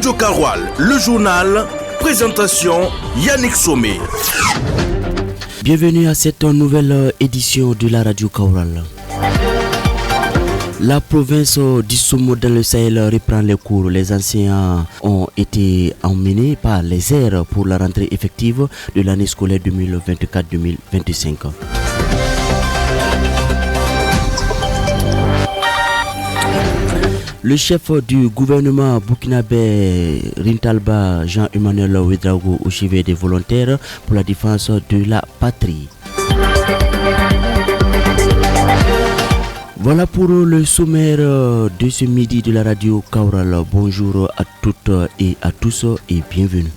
Radio Karoual, le journal, présentation Yannick Somé. Bienvenue à cette nouvelle édition de la Radio Karoual. La province d'Issoumou dans le Sahel reprend les cours. Les enseignants ont été emmenés par les airs pour la rentrée effective de l'année scolaire 2024-2025. Le chef du gouvernement burkinabé Rintalba Jean-Emmanuel Ouedraogo au chevet des volontaires pour la défense de la patrie. Voilà pour le sommaire de ce midi de la radio Karoual. Bonjour à toutes et à tous et bienvenue.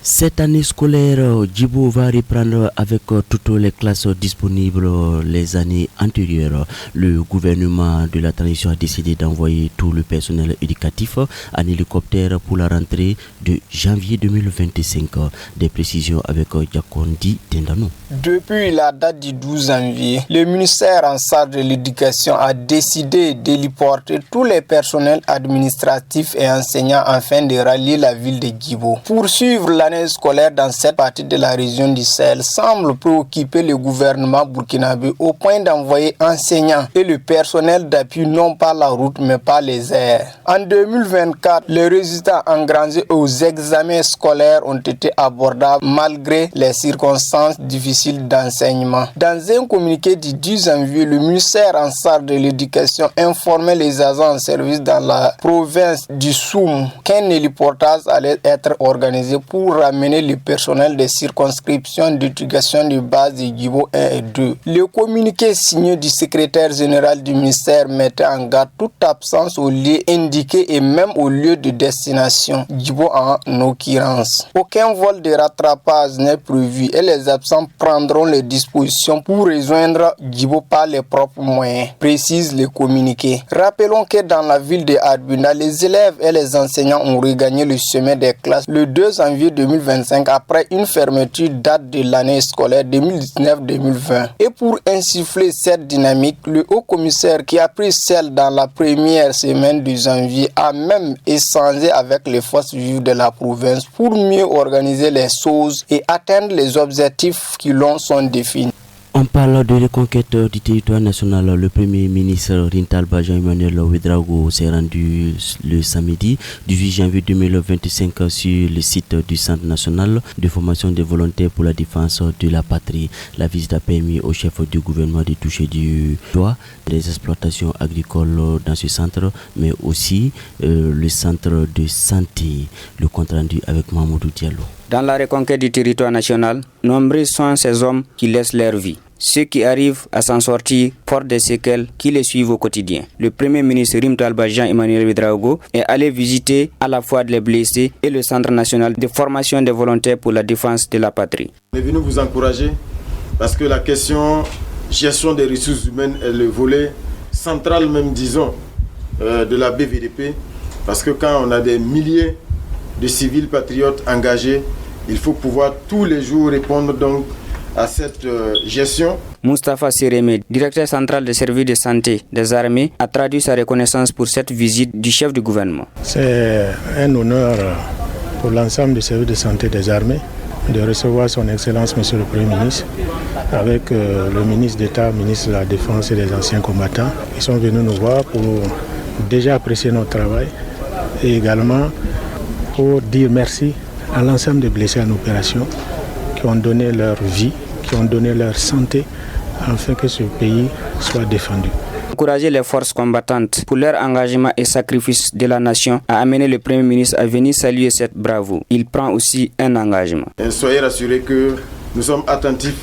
Cette année scolaire, Djibo va reprendre avec toutes les classes disponibles les années antérieures. Le gouvernement de la transition a décidé d'envoyer tout le personnel éducatif en hélicoptère pour la rentrée de janvier 2025. Des précisions avec Yakondi Tendano. Depuis la date du 12 janvier, le ministère en charge de l'éducation a décidé d'héliporter tous les personnels administratifs et enseignants afin de rallier la ville de Djibo. Pour suivre l'année scolaire dans cette partie de la région du Sahel semble préoccuper le gouvernement burkinabé au point d'envoyer enseignants et le personnel d'appui non par la route mais par les airs. En 2024, les résultats engrangés aux examens scolaires ont été abordables malgré les circonstances difficiles d'enseignement. Dans un communiqué du 10 janvier, le ministère en charge de l'éducation informait les agents en service dans la province du Soum qu'un héliportage allait être organisé pour ramener le personnel des circonscriptions d'éducation de base de Djibo 1 et 2. Le communiqué signé du secrétaire général du ministère mettait en garde toute absence au lieu indiqué et même au lieu de destination, Djibo en occurrence. Aucun vol de rattrapage n'est prévu et les absents prendront les dispositions pour rejoindre Djibo par les propres moyens, précise le communiqué. Rappelons que dans la ville de Arbuna, les élèves et les enseignants ont regagné le chemin des classes le 2 janvier 2025 après une fermeture date de l'année scolaire 2019-2020. Et pour insuffler cette dynamique, le haut commissaire qui a pris celle dans la première semaine de janvier a même échangé avec les forces vives de la province pour mieux organiser les choses et atteindre les objectifs qui leur sont définis. On parle de reconquête du territoire national. Le Premier ministre Rintalba Jean-Emmanuel Ouedraogo s'est rendu le samedi 18 janvier 2025 sur le site du Centre national de formation des volontaires pour la défense de la patrie. La visite a permis au chef du gouvernement de toucher du doigt les exploitations agricoles dans ce centre, mais aussi le centre de santé. Le compte rendu avec Mamoudou Diallo. Dans la reconquête du territoire national, nombreux sont ces hommes qui laissent leur vie. Ceux qui arrivent à s'en sortir portent des séquelles qui les suivent au quotidien. Le Premier ministre Rintalba Jean-Emmanuel Ouedraogo est allé visiter à la fois les blessés et le Centre national de formation des volontaires pour la défense de la patrie. On est venu vous encourager parce que la question gestion des ressources humaines est le volet central même, disons, de la BVDP. Parce que quand on a des milliers de civils patriotes engagés, il faut pouvoir tous les jours répondre donc à cette gestion. Moustapha Séremé, directeur central des services de santé des armées, a traduit sa reconnaissance pour cette visite du chef du gouvernement. C'est un honneur pour l'ensemble des services de santé des armées de recevoir son Excellence Monsieur le Premier ministre avec le ministre d'État, ministre de la Défense et des anciens combattants. Ils sont venus nous voir pour déjà apprécier notre travail et également pour dire merci à l'ensemble des blessés en opération qui ont donné leur vie, qui ont donné leur santé afin que ce pays soit défendu. Encourager les forces combattantes pour leur engagement et sacrifice de la nation a amené le Premier ministre à venir saluer cette bravoure. Il prend aussi un engagement. Et soyez rassurés que nous sommes attentifs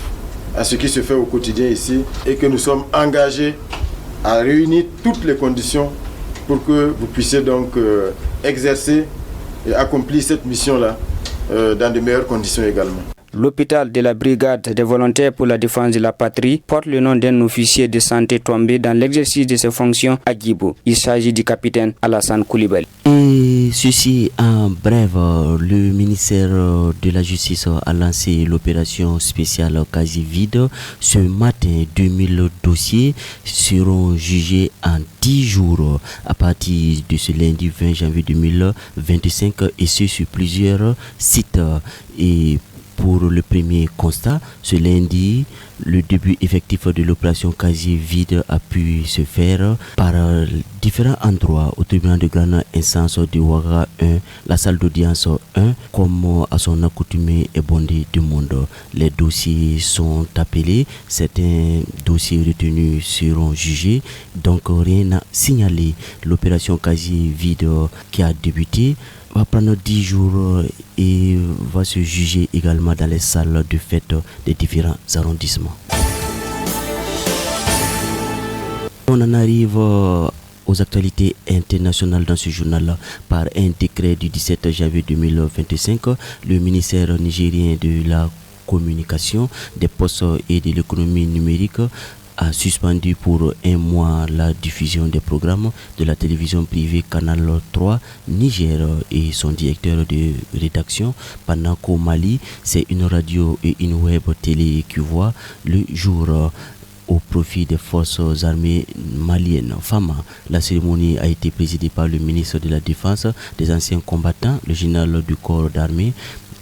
à ce qui se fait au quotidien ici et que nous sommes engagés à réunir toutes les conditions pour que vous puissiez donc exercer et accomplir cette mission-là dans de meilleures conditions également. L'hôpital de la brigade des volontaires pour la défense de la patrie porte le nom d'un officier de santé tombé dans l'exercice de ses fonctions à Djibo. Il s'agit du capitaine Alassane Koulibaly. Et ceci en bref, le ministère de la Justice a lancé l'opération spéciale quasi vide. Ce matin, 2000 dossiers seront jugés en 10 jours à partir de ce lundi 20 janvier 2025 et ce sur plusieurs sites. Et pour le premier constat, ce lundi, le début effectif de l'opération quasi vide a pu se faire par différents endroits au tribunal de grande instance de Ouaga 1, la salle d'audience 1, comme à son accoutumée est bondé du monde. Les dossiers sont appelés, certains dossiers retenus seront jugés, donc rien à signaler. L'opération quasi vide qui a débuté va prendre 10 jours et va se juger également dans les salles de fête des différents arrondissements. On en arrive aux actualités internationales dans ce journal. Par un décret du 17 janvier 2025, le ministère nigérien de la communication, des postes et de l'économie numérique a suspendu pour un mois la diffusion des programmes de la télévision privée Canal 3 Niger et son directeur de rédaction pendant qu'au Mali, c'est une radio et une web télé qui voient le jour au profit des forces armées maliennes. FAMA. La cérémonie a été présidée par le ministre de la Défense des anciens combattants, le général du corps d'armée,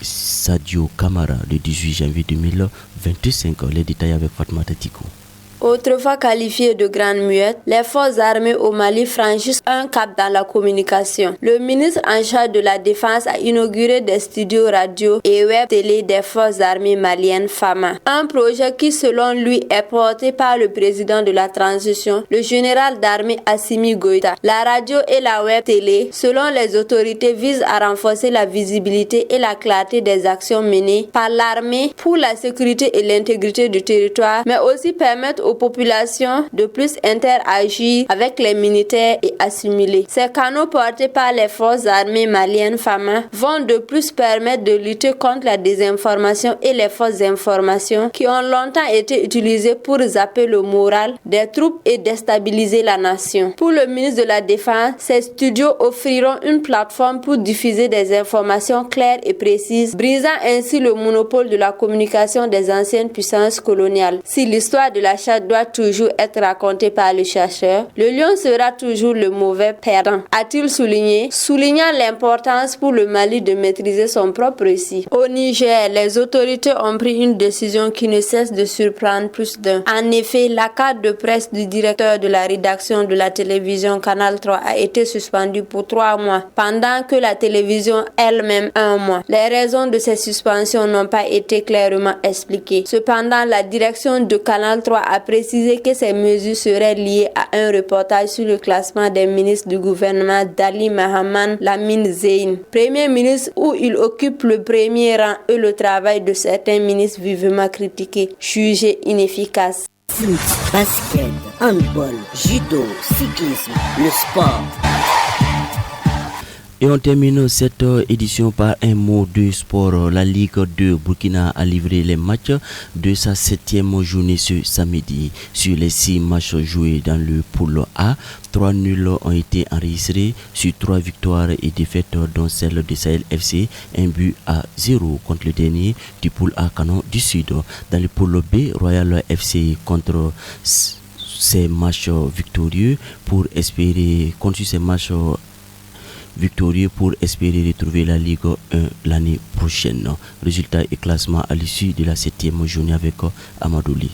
Sadio Kamara, le 18 janvier 2025. Les détails avec Fatma Tatiko. Autrefois qualifiées de grandes muettes, les forces armées au Mali franchissent un cap dans la communication. Le ministre en charge de la Défense a inauguré des studios radio et web télé des forces armées maliennes FAMA. Un projet qui, selon lui, est porté par le président de la transition, le général d'armée Assimi Goïta. La radio et la web télé, selon les autorités, visent à renforcer la visibilité et la clarté des actions menées par l'armée pour la sécurité et l'intégrité du territoire, mais aussi permettre aux populations de plus interagir avec les militaires et assimiler. Ces canaux portés par les forces armées maliennes FAMA vont de plus permettre de lutter contre la désinformation et les fausses informations qui ont longtemps été utilisées pour zapper le moral des troupes et déstabiliser la nation. Pour le ministre de la Défense, ces studios offriront une plateforme pour diffuser des informations claires et précises, brisant ainsi le monopole de la communication des anciennes puissances coloniales. Si l'histoire de la charte doit toujours être racontée par le chercheur, le lion sera toujours le mauvais perdant, a-t-il souligné, soulignant l'importance pour le Mali de maîtriser son propre récit. Au Niger, les autorités ont pris une décision qui ne cesse de surprendre plus d'un. En effet, la carte de presse du directeur de la rédaction de la télévision Canal 3 a été suspendue pour 3 mois, pendant que la télévision elle-même 1 mois. Les raisons de ces suspensions n'ont pas été clairement expliquées. Cependant, la direction de Canal 3 a précisé que ces mesures seraient liées à un reportage sur le classement des ministres du gouvernement d'Ali Mahaman Lamine Zeyn, premier ministre où il occupe le premier rang et le travail de certains ministres vivement critiqués, jugés inefficaces. Foot, basket, handball, judo, cyclisme, le sport. Et on termine cette édition par un mot de sport. La Ligue 2 Burkina a livré les matchs de sa 7e journée ce samedi. Sur les 6 matchs joués dans le pool A, 3 nuls ont été enregistrés sur 3 victoires et défaites, dont celle de Sahel FC, 1-0 contre le dernier du pool A Canon du Sud. Dans le pool B, Royal FC contre ces matchs victorieux pour espérer retrouver la Ligue 1 l'année prochaine. Résultat et classement à l'issue de la 7e journée avec Amadouli.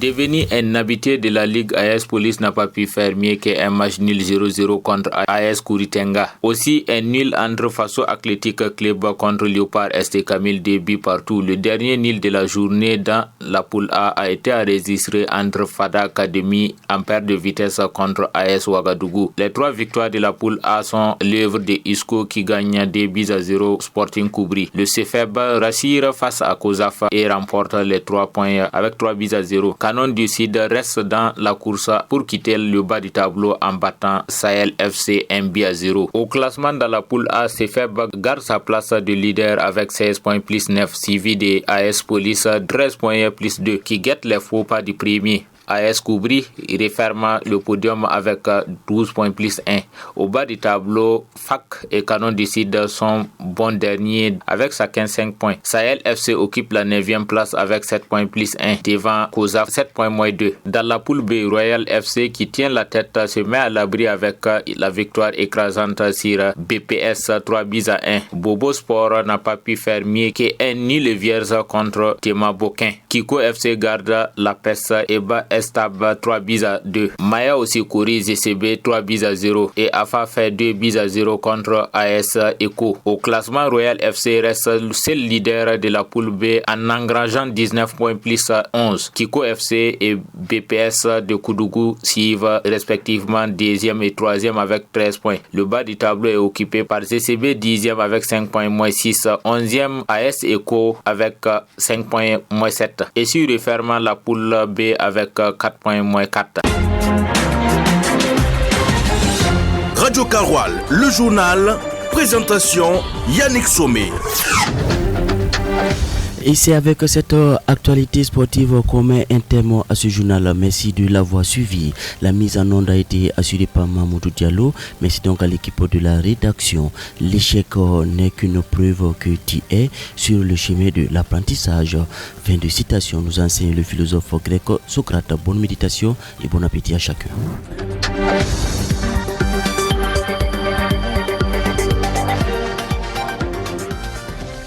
Devenu un habitué de la Ligue, AS Police n'a pas pu faire mieux qu'un match nul 0-0 contre AS Kouritenga. Aussi un nul entre Faso Athletic Club contre Léopard ST Camille 2 buts partout. Le dernier nul de la journée dans la poule A été enregistré entre Fada Academy en perte de vitesse contre AS Ouagadougou. Les 3 victoires de la poule A sont l'œuvre de Isco qui gagne 2-0 Sporting Koubri. Le CFEB rassure face à Kozafa et remporte les 3 points avec 3-0. Canon du Sud reste dans la course pour quitter le bas du tableau en battant Sahel FC 1-0. Au classement dans la poule A, CFEB garde sa place de leader avec 16 points plus 9, suivi de AS Police 13 points plus 2 qui guette les faux pas du premier. AS Koubri referme le podium avec 12 points plus 1. Au bas du tableau, FAC et Canon du Sud sont bons derniers avec chacun 5 points. Sahel FC occupe la 9e place avec 7 points plus 1 devant COSAF 7 points moins 2. Dans la poule B, Royal FC qui tient la tête se met à l'abri avec la victoire écrasante sur BPS 3-1. Bobo Sport n'a pas pu faire mieux qu'un nul vierge contre Tema Boquin. Kiko FC garde la peste et bat Estab 3-2. Maya aussi corrige GCB 3-0 et AFA fait 2-0 contre AS Eco. Au classement, Royal FC reste le seul leader de la poule B en engrangeant 19 points plus 11. Kiko FC et BPS de Koudougou suivent respectivement 2e et 3e avec 13 points. Le bas du tableau est occupé par GCB 10e avec 5 points moins 6, 11e AS Eco avec 5 points moins 7. Et sur refermant la poule B avec 4 points moins 4. Radio Karoual, le journal, présentation Yannick Somé. Et c'est avec cette actualité sportive qu'on met un terme à ce journal. Merci de l'avoir suivi. La mise en onde a été assurée par Mamoudou Diallo. Merci donc à l'équipe de la rédaction. L'échec n'est qu'une preuve que tu es sur le chemin de l'apprentissage. Fin de citation, nous enseigne le philosophe grec Socrate. Bonne méditation et bon appétit à chacun.